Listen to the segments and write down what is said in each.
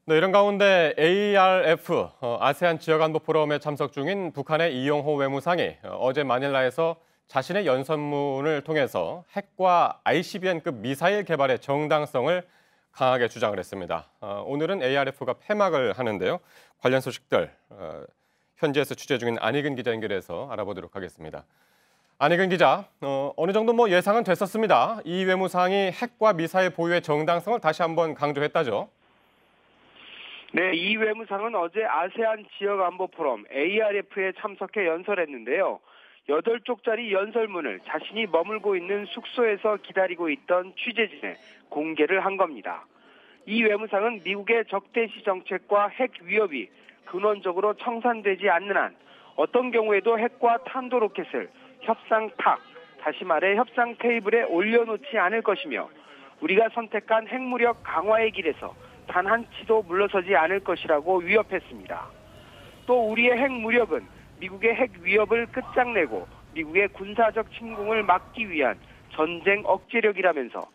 네, 이런 가운데 ARF, 아세안 지역안보 포럼에 참석 중인 북한의 이용호 외무상이 어제 마닐라에서 자신의 연설문을 통해서 핵과 ICBM급 미사일 개발의 정당성을 강하게 주장을 했습니다. 오늘은 ARF가 폐막을 하는데요. 관련 소식들 현지에서 취재 중인 안희근 기자 연결해서 알아보도록 하겠습니다. 안희근 기자, 어느 정도 예상은 됐었습니다. 이 외무상이 핵과 미사일 보유의 정당성을 다시 한번 강조했다죠. 네, 이 외무상은 어제 아세안 지역안보 포럼 ARF에 참석해 연설했는데요. 8쪽짜리 연설문을 자신이 머물고 있는 숙소에서 기다리고 있던 취재진에 공개를 한 겁니다. 이 외무상은 미국의 적대시 정책과 핵 위협이 근원적으로 청산되지 않는 한 어떤 경우에도 핵과 탄도로켓을 다시 말해 협상 테이블에 올려놓지 않을 것이며 우리가 선택한 핵무력 강화의 길에서 단 한 치도 물러서지 않을 것이라고 위협했습니다. 또 우리의 핵무력은 미국의 핵 위협을 끝장내고 미국의 군사적 침공을 막기 위한 전쟁 억제력이라면서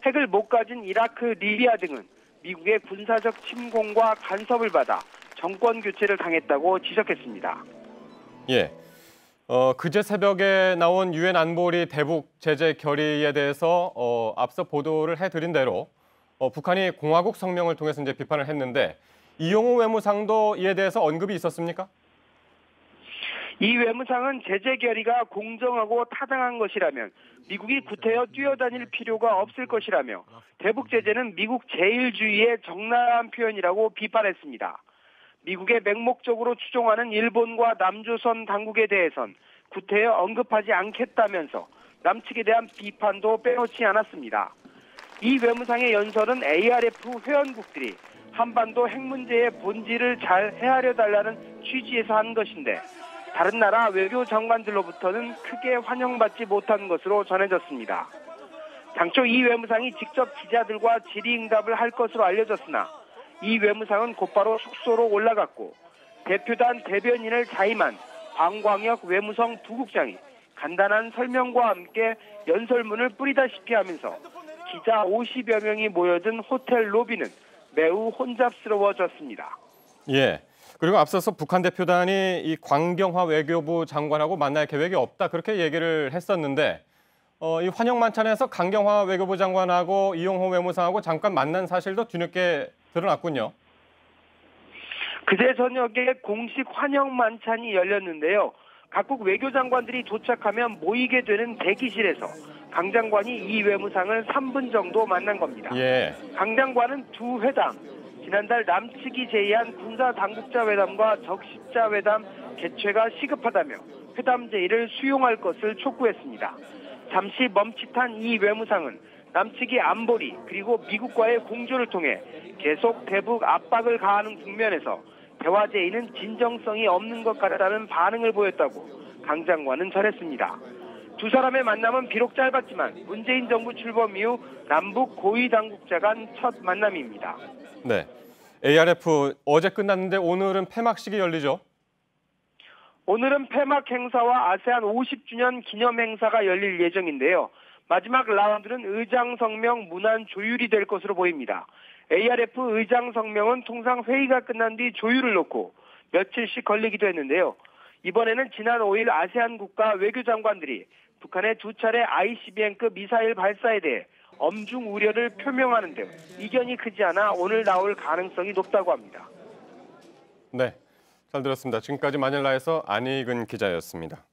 핵을 못 가진 이라크, 리비아 등은 미국의 군사적 침공과 간섭을 받아 정권 교체를 당했다고 지적했습니다. 예. 그제 새벽에 나온 유엔 안보리 대북 제재 결의에 대해서 앞서 보도를 해드린 대로 북한이 공화국 성명을 통해서 이제 비판을 했는데 이용호 외무상도 이에 대해서 언급이 있었습니까? 이 외무상은 제재 결의가 공정하고 타당한 것이라면 미국이 구태여 뛰어다닐 필요가 없을 것이라며 대북 제재는 미국 제일주의의 적나라한 표현이라고 비판했습니다. 미국의 맹목적으로 추종하는 일본과 남조선 당국에 대해선 구태여 언급하지 않겠다면서 남측에 대한 비판도 빼놓지 않았습니다. 이 외무상의 연설은 ARF 회원국들이 한반도 핵 문제의 본질을 잘 헤아려 달라는 취지에서 한 것인데 다른 나라 외교 장관들로부터는 크게 환영받지 못한 것으로 전해졌습니다. 당초 이 외무상이 직접 기자들과 질의응답을 할 것으로 알려졌으나 이 외무상은 곧바로 숙소로 올라갔고 대표단 대변인을 자임한 방광혁 외무성 부국장이 간단한 설명과 함께 연설문을 뿌리다시피 하면서 기자 50여 명이 모여든 호텔 로비는 매우 혼잡스러워졌습니다. 예. 그리고 앞서서 북한 대표단이 이 광경화 외교부 장관하고 만날 계획이 없다 그렇게 얘기를 했었는데 이 환영 만찬에서 강경화 외교부 장관하고 이용호 외무상하고 잠깐 만난 사실도 뒤늦게 드러났군요. 그제 저녁에 공식 환영 만찬이 열렸는데요. 각국 외교장관들이 도착하면 모이게 되는 대기실에서 강 장관이 이 외무상을 3분 정도 만난 겁니다. 예. 강 장관은 두 회담, 지난달 남측이 제의한 군사당국자 회담과 적십자 회담 개최가 시급하다며 회담 제의를 수용할 것을 촉구했습니다. 잠시 멈칫한 이 외무상은 남측이 안보리 그리고 미국과의 공조를 통해 계속 대북 압박을 가하는 국면에서 대화 제의는 진정성이 없는 것 같다는 반응을 보였다고 강 장관은 전했습니다. 두 사람의 만남은 비록 짧았지만 문재인 정부 출범 이후 남북 고위 당국자 간 첫 만남입니다. 네, ARF 어제 끝났는데 오늘은 폐막식이 열리죠? 오늘은 폐막 행사와 아세안 50주년 기념 행사가 열릴 예정인데요. 마지막 라운드는 의장성명 문안 조율이 될 것으로 보입니다. ARF 의장성명은 통상 회의가 끝난 뒤 조율을 놓고 며칠씩 걸리기도 했는데요. 이번에는 지난 5일 아세안 국가 외교장관들이 북한의 두 차례 ICBM급 미사일 발사에 대해 엄중 우려를 표명하는 등 이견이 크지 않아 오늘 나올 가능성이 높다고 합니다. 네, 잘 들었습니다. 지금까지 마닐라에서 안희근 기자였습니다.